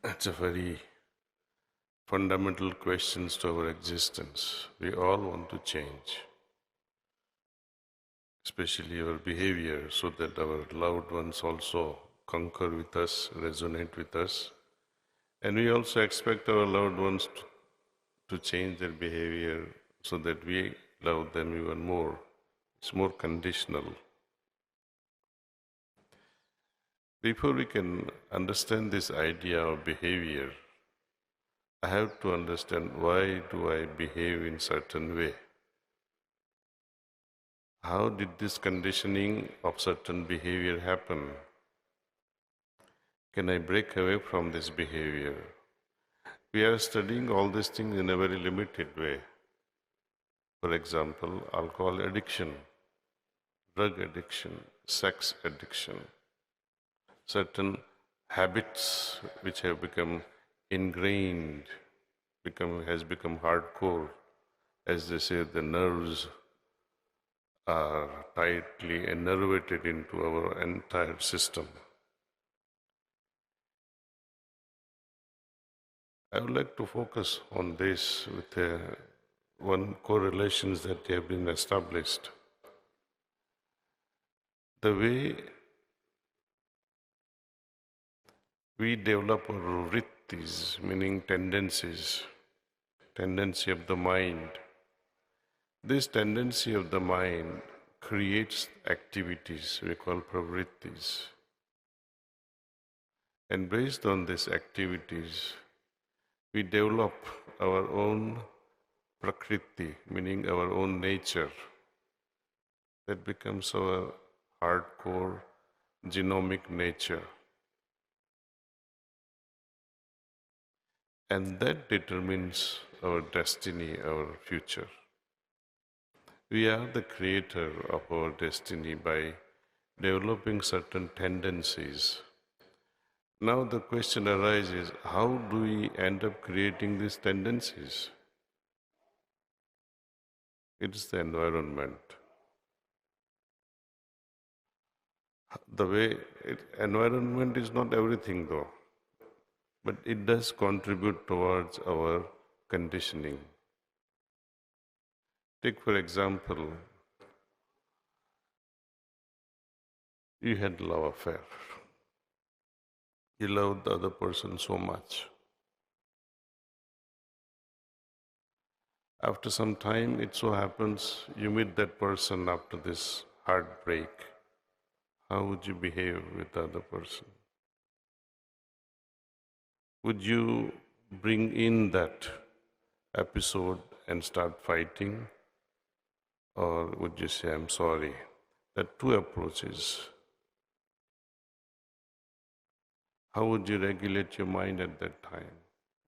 It's a very fundamental question to our existence. We all want to change, especially our behavior, so that our loved ones also concur with us, resonate with us. And we also expect our loved ones to change their behavior so that we love them even more. It's more conditional. Before we can understand this idea of behavior, I have to understand why do I behave in certain way. How did this conditioning of certain behavior happen? Can I break away from this behavior? We are studying all these things in a very limited way. For example, alcohol addiction, drug addiction, sex addiction, certain habits which have become ingrained, has become hardcore. As they say, the nerves are tightly innervated into our entire system. I would like to focus on this with one correlations that have been established. The way we develop our vrittis, meaning tendencies, tendency of the mind. This tendency of the mind creates activities we call pravrittis. And based on these activities, we develop our own prakriti, meaning our own nature, that becomes our hardcore genomic nature. And that determines our destiny, our future. We are the creator of our destiny by developing certain tendencies. Now the question arises, how do we end up creating these tendencies? It's the environment. Environment is not everything though, but it does contribute towards our conditioning. Take for example, you had love affair. You loved the other person so much. After some time, it so happens you meet that person after this heartbreak. How would you behave with the other person? Would you bring in that episode and start fighting? Or would you say, I'm sorry? There are two approaches. How would you regulate your mind at that time?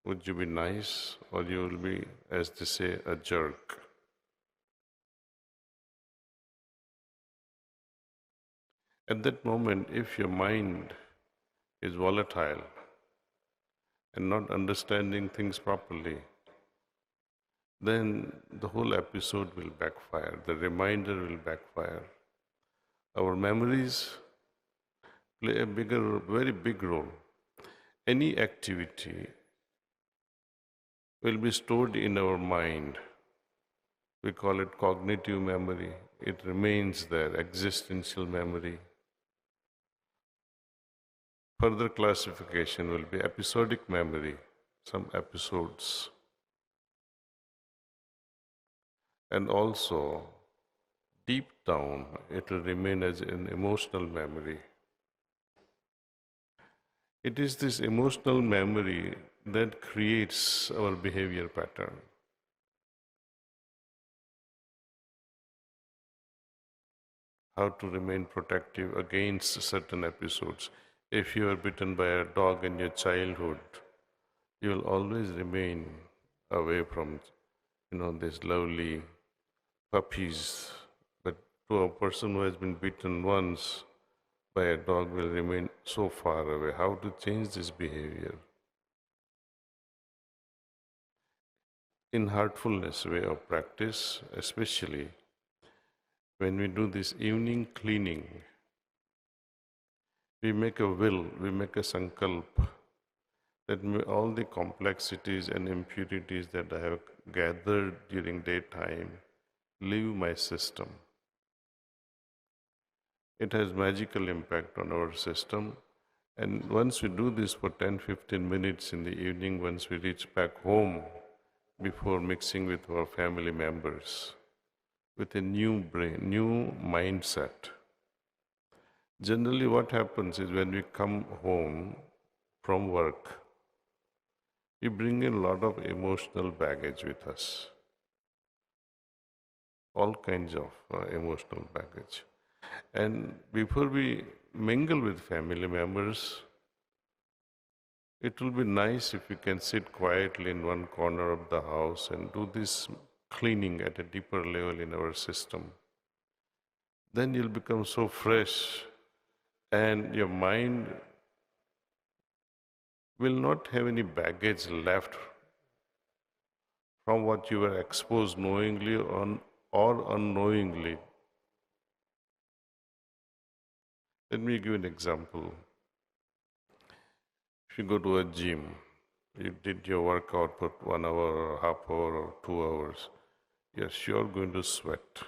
Would you be nice, or you will be, as they say, a jerk? At that moment, if your mind is volatile and not understanding things properly, then the whole episode will backfire, the reminder will backfire. Our memories play a very big role. Any activity will be stored in our mind. We call it cognitive memory. It remains there, existential memory. Further classification will be episodic memory, some episodes. And also, deep down, it will remain as an emotional memory. It is this emotional memory that creates our behavior pattern. How to remain protective against certain episodes. If you are bitten by a dog in your childhood, you will always remain away from, these lovely puppies. But to a person who has been bitten once by a dog will remain so far away. How to change this behavior? In heartfulness way of practice, especially when we do this evening cleaning, we make a will, we make a sankalp All the complexities and impurities that I have gathered during daytime leave my system. It has magical impact on our system. And once we do this for 10-15 minutes in the evening, once we reach back home, before mixing with our family members, with a new brain, new mindset. Generally, what happens is when we come home from work, we bring in a lot of emotional baggage with us, all kinds of emotional baggage. And before we mingle with family members, it will be nice if we can sit quietly in one corner of the house and do this cleaning at a deeper level in our system. Then you'll become so fresh and your mind will not have any baggage left from what you were exposed knowingly or unknowingly. Let me give an example. If you go to a gym, you did your workout for 1 hour or half hour or 2 hours, you're sure going to sweat.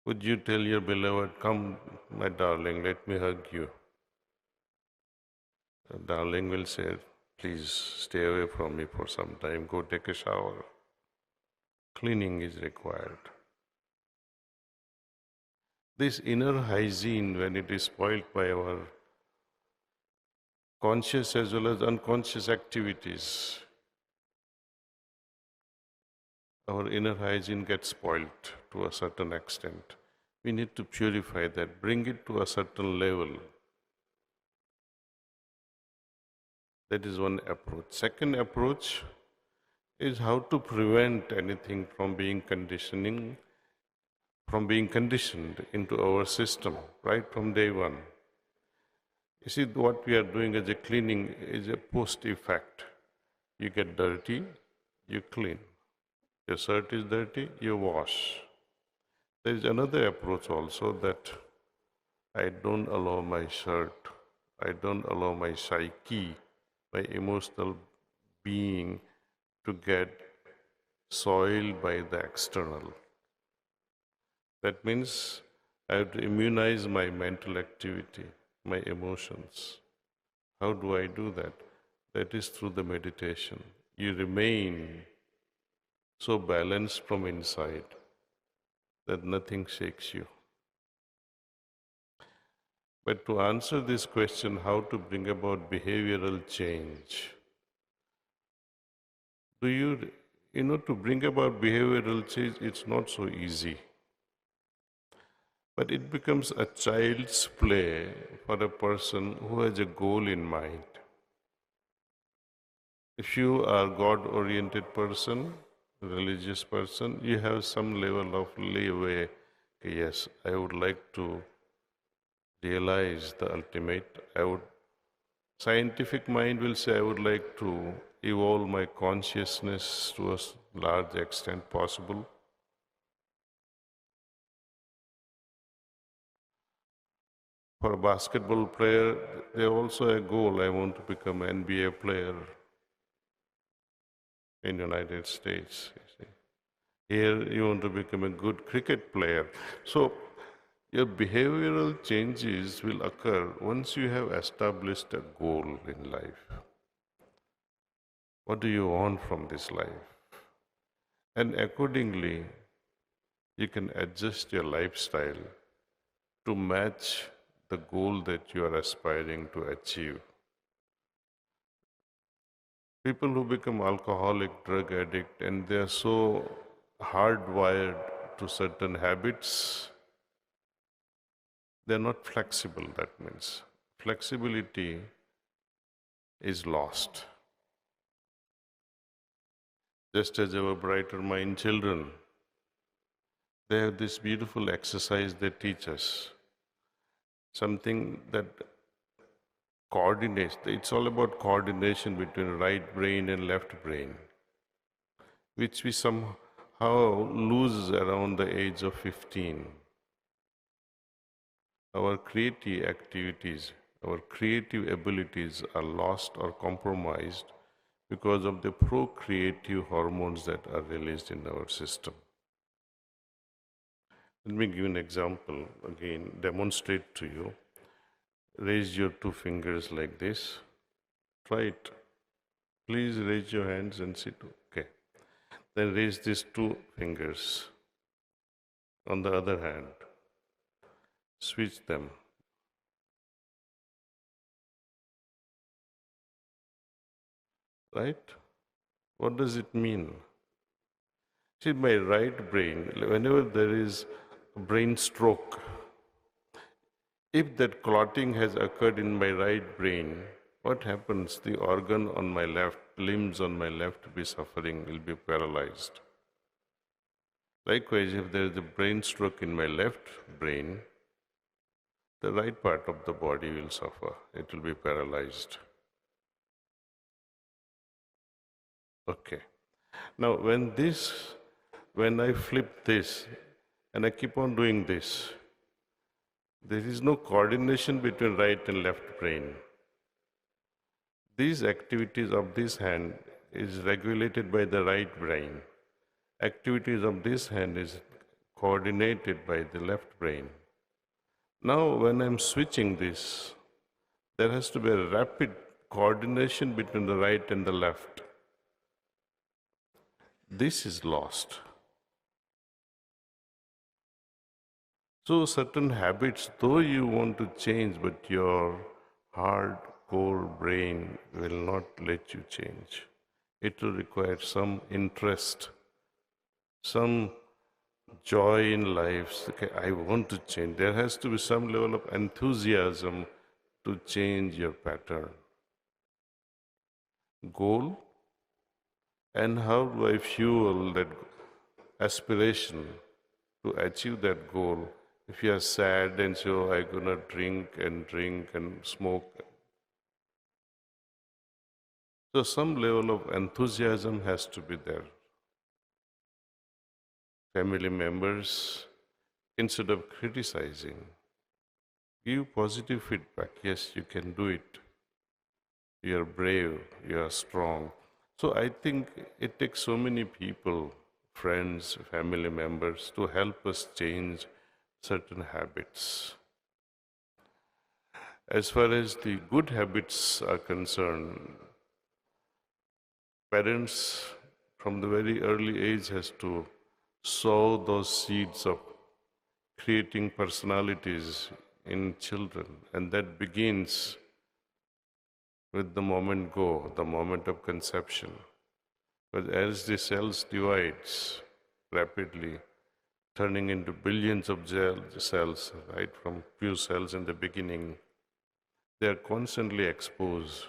Would you tell your beloved, come, my darling, let me hug you? The darling will say, please stay away from me for some time, go take a shower. Cleaning is required. This inner hygiene, when it is spoiled by our conscious as well as unconscious activities, our inner hygiene gets spoiled to a certain extent. We need to purify that, bring it to a certain level. That is one approach. Second approach is how to prevent anything from being conditioned into our system right from day one. You see, what we are doing as a cleaning is a post effect. You get dirty, you clean. Your shirt is dirty, you wash. There is another approach also that I don't allow my shirt, I don't allow my psyche, my emotional being to get soiled by the external. That means I have to immunize my mental activity, my emotions. How do I do that? That is through the meditation. You remain so balanced from inside that nothing shakes you. But to answer this question, how to bring about behavioral change, to bring about behavioral change, it's not so easy. But it becomes a child's play for a person who has a goal in mind. If you are God-oriented person, religious person, you have some level of leeway. Yes, I would like to realize the ultimate. Scientific mind will say I would like to evolve my consciousness to a large extent possible. For a basketball player, they also a goal. I want to become an NBA player in United States. You see. Here you want to become a good cricket player. So your behavioral changes will occur once you have established a goal in life. What do you want from this life? And accordingly, you can adjust your lifestyle to match the goal that you are aspiring to achieve. People who become alcoholic, drug addict, and they are so hardwired to certain habits, they are not flexible, that means. Flexibility is lost. Just as our brighter mind children, they have this beautiful exercise they teach us. Something that coordinates. It's all about coordination between right brain and left brain, which we somehow lose around the age of 15. Our creative activities, our creative abilities are lost or compromised because of the procreative hormones that are released in our system. Let me give an example, again, demonstrate to you. Raise your two fingers like this. Try it. Please raise your hands and sit. Okay. Then raise these two fingers on the other hand. Switch them. Right? What does it mean? See, my right brain, whenever there is a brain stroke, if that clotting has occurred in my right brain, what happens? The organ on my left, limbs on my left will be suffering, will be paralyzed. Likewise, if there is a brain stroke in my left brain, the right part of the body will suffer. It will be paralyzed. Okay. Now, when I flip this and I keep on doing this, there is no coordination between right and left brain. These activities of this hand is regulated by the right brain. Activities of this hand is coordinated by the left brain. Now, when I'm switching this, there has to be a rapid coordination between the right and the left. This is lost. So certain habits, though you want to change, but your hardcore brain will not let you change. It will require some interest, some joy in life. Okay, I want to change. There has to be some level of enthusiasm to change your pattern. Goal, and how do I fuel that aspiration to achieve that goal? If you are sad and say, oh, I'm going to drink and smoke. So some level of enthusiasm has to be there. Family members, instead of criticizing, give positive feedback. Yes, you can do it. You are brave, you are strong. So I think it takes so many people, friends, family members, to help us change certain habits. As far as the good habits are concerned, parents from the very early age has to sow those seeds of creating personalities in children, and that begins with the moment go, the moment of conception. But as the cells divides rapidly, turning into billions of cells, right from few cells in the beginning, they are constantly exposed.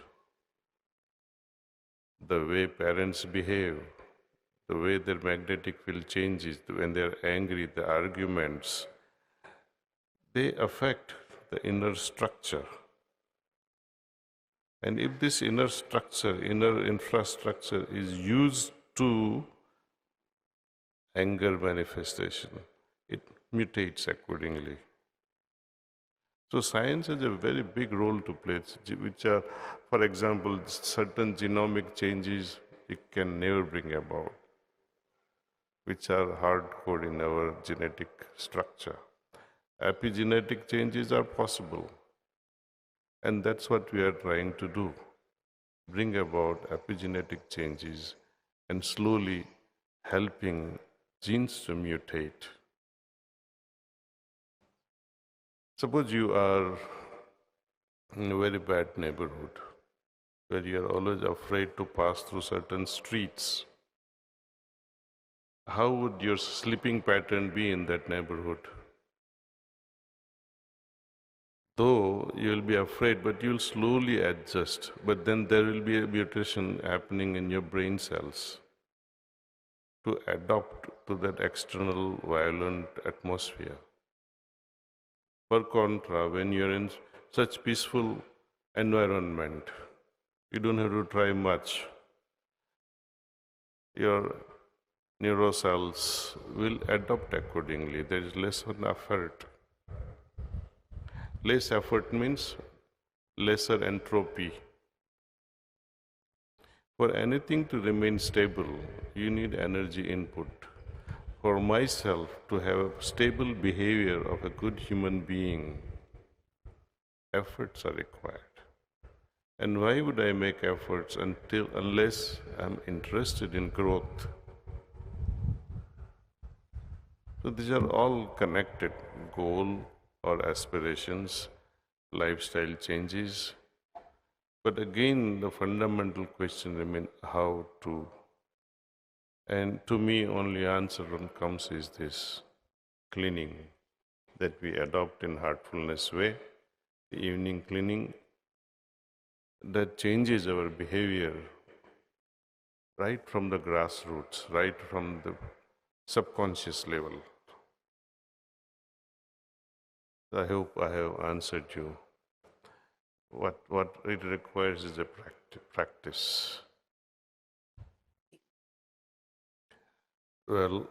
The way parents behave, the way their magnetic field changes, when they are angry, the arguments, they affect the inner structure. And if this inner structure, inner infrastructure is used to anger manifestation, it mutates accordingly. So science has a very big role to play, which are, for example, certain genomic changes it can never bring about, which are hardcore in our genetic structure. Epigenetic changes are possible, and that's what we are trying to do, bring about epigenetic changes and slowly helping genes to mutate. Suppose you are in a very bad neighborhood where you are always afraid to pass through certain streets. How would your sleeping pattern be in that neighborhood? Though you will be afraid, but you will slowly adjust. But then there will be a mutation happening in your brain cells to adapt to that external violent atmosphere. Per contra, when you're in such peaceful environment, you don't have to try much. Your neurocells will adapt accordingly. There is less effort. Less effort means lesser entropy. For anything to remain stable, you need energy input. For myself to have a stable behavior of a good human being, efforts are required. And why would I make efforts unless I'm interested in growth? So these are all connected: goal or aspirations, lifestyle changes. But again, the fundamental question remains how to. And to me, only answer one comes is this: cleaning that we adopt in heartfulness way, the evening cleaning that changes our behavior right from the grassroots, right from the subconscious level. I hope I have answered you. What it requires is a practice. Well,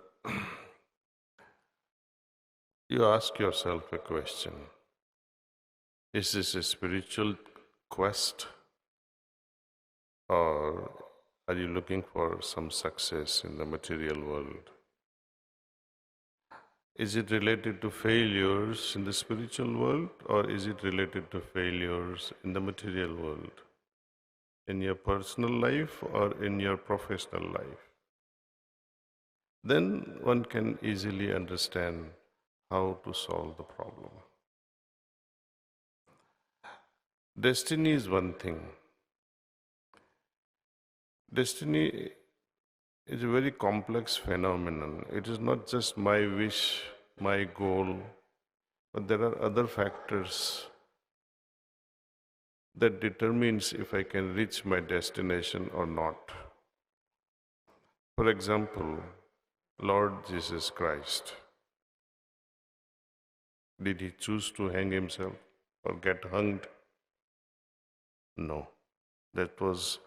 you ask yourself a question: is this a spiritual quest, or are you looking for some success in the material world? Is it related to failures in the spiritual world, or is it related to failures in the material world? In your personal life or in your professional life? Then one can easily understand how to solve the problem. Destiny is one thing. Destiny is a very complex phenomenon. It is not just my wish, my goal, but there are other factors that determines if I can reach my destination or not. For example, Lord Jesus Christ. Did he choose to hang himself or get hanged? No, that was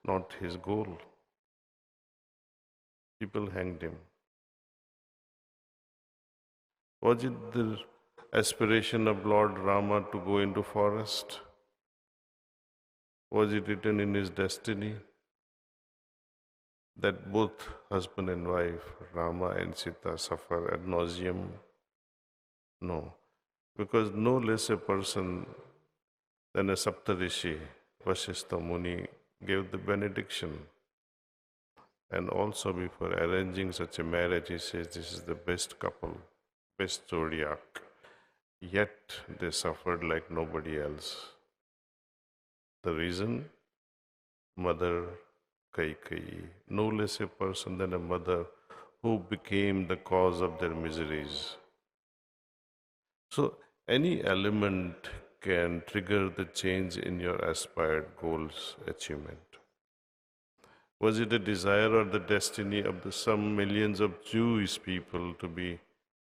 not his goal. People hanged him. Was it the aspiration of Lord Rama to go into forest? Was it written in his destiny that both husband and wife, Rama and Sita, suffer ad nauseum? No, because no less a person than a Saptarishi, Vasistha Muni, gave the benediction. And also before arranging such a marriage, he says this is the best couple, best zodiac. Yet they suffered like nobody else. The reason? Mother Kaikeyi, no less a person than a mother who became the cause of their miseries. So any element can trigger the change in your aspired goals achievement. Was it a desire or the destiny of some millions of Jewish people to be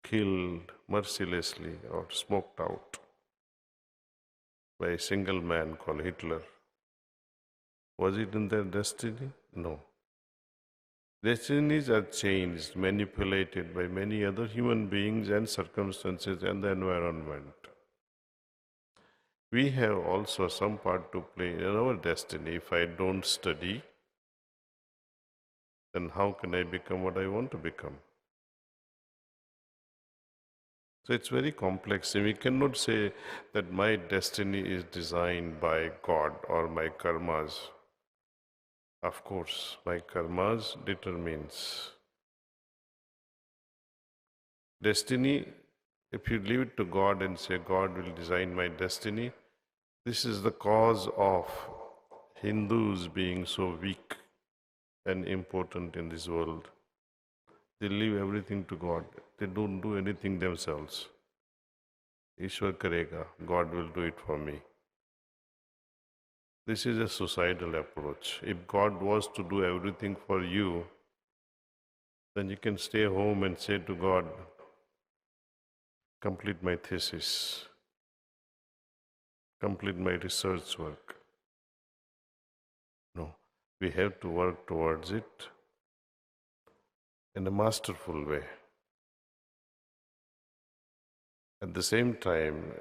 killed mercilessly or smoked out by a single man called Hitler? Was it in their destiny? No. Destinies are changed, manipulated by many other human beings and circumstances and the environment. We have also some part to play in our destiny. If I don't study, then how can I become what I want to become? So it's very complex. We cannot say that my destiny is designed by God or my karmas. Of course, my karmas determines. Destiny, if you leave it to God and say, God will design my destiny, this is the cause of Hindus being so weak and important in this world. They leave everything to God. They don't do anything themselves. Ishwar karega, God will do it for me. This is a suicidal approach. If God was to do everything for you, then you can stay home and say to God, complete my thesis, complete my research work. No, we have to work towards it in a masterful way. At the same time,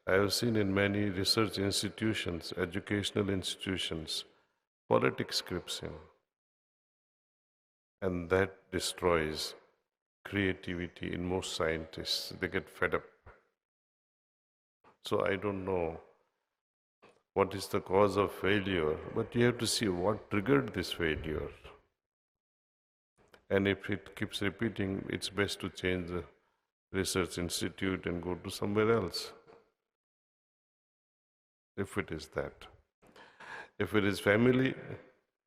I have seen in many research institutions, educational institutions, politics creeps in, and that destroys creativity in most scientists. They get fed up. So I don't know what is the cause of failure, but you have to see what triggered this failure. And if it keeps repeating, it's best to change the research institute and go to somewhere else, if it is that. If it is family,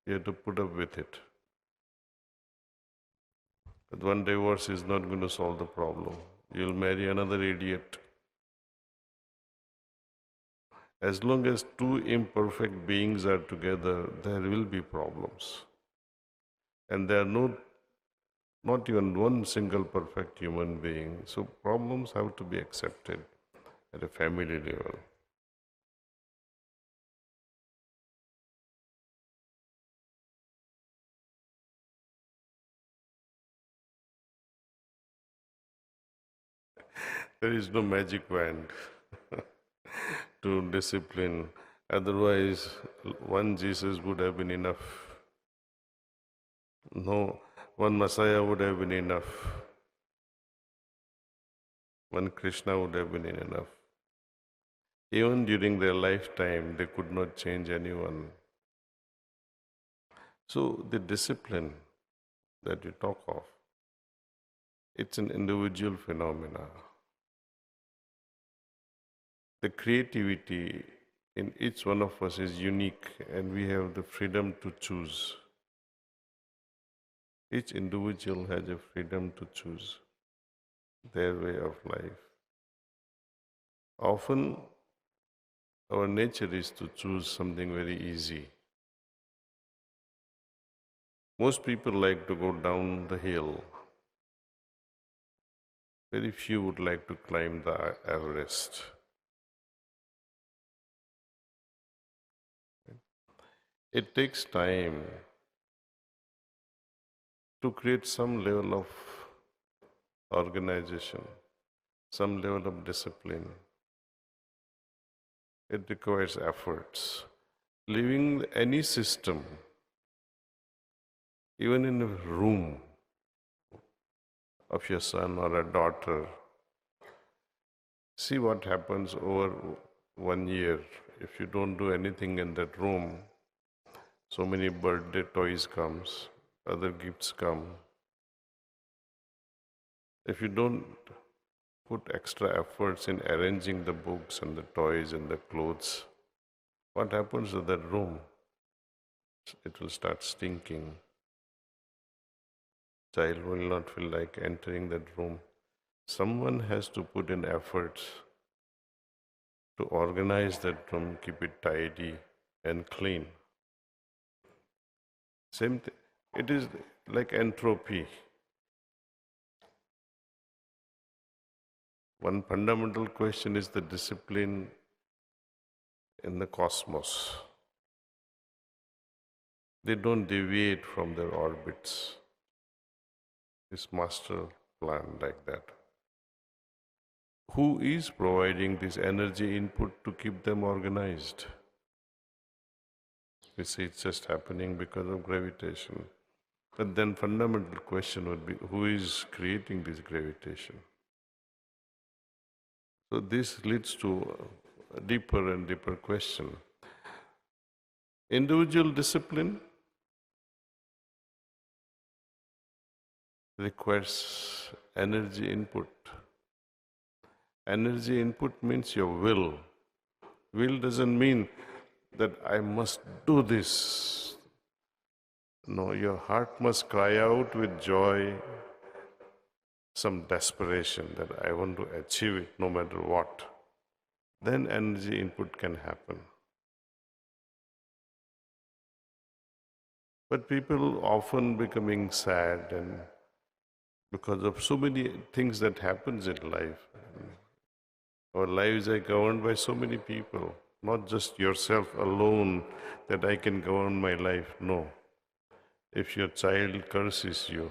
you have to put up with it. But one divorce is not going to solve the problem. You'll marry another idiot. As long as two imperfect beings are together, there will be problems. And there are not even one single perfect human being. So problems have to be accepted at a family level. There is no magic wand to discipline. Otherwise, one Jesus would have been enough. No, one Messiah would have been enough. One Krishna would have been enough. Even during their lifetime, they could not change anyone. So the discipline that you talk of, it's an individual phenomena. The creativity in each one of us is unique, and we have the freedom to choose. Each individual has a freedom to choose their way of life. Often, our nature is to choose something very easy. Most people like to go down the hill. Very few would like to climb the Everest. It takes time to create some level of organization, some level of discipline. It requires efforts. Living any system, even in a room of your son or a daughter, see what happens over 1 year. If you don't do anything in that room, so many birthday toys comes, other gifts come. If you don't put extra efforts in arranging the books and the toys and the clothes, what happens to that room? It will start stinking. Child will not feel like entering that room. Someone has to put in efforts to organize that room, keep it tidy and clean. Same thing. It is like entropy. One fundamental question is the discipline in the cosmos. They don't deviate from their orbits. This master plan like that. Who is providing this energy input to keep them organized? We see it's just happening because of gravitation. But then fundamental question would be, who is creating this gravitation? So this leads to a deeper and deeper question. Individual discipline requires energy input. Energy input means your will. Will doesn't mean that I must do this. No, your heart must cry out with joy, some desperation that I want to achieve it no matter what. Then energy input can happen. But people often becoming sad and because of so many things that happens in life. Our lives are governed by so many people, not just yourself alone that I can govern my life. No. If your child curses you,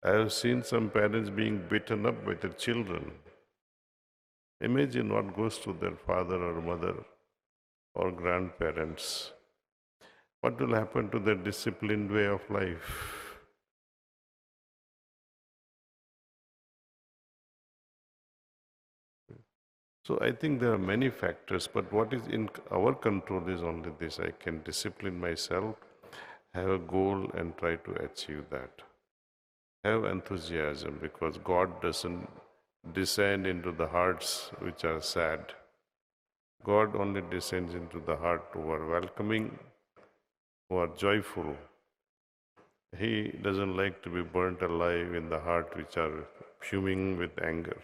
I have seen some parents being beaten up by their children. Imagine what goes to their father or mother or grandparents. What will happen to their disciplined way of life? So I think there are many factors, but what is in our control is only this. I can discipline myself, have a goal, and try to achieve that. Have enthusiasm, because God doesn't descend into the hearts which are sad. God only descends into the heart who are welcoming, who are joyful. He doesn't like to be burnt alive in the heart which are fuming with anger.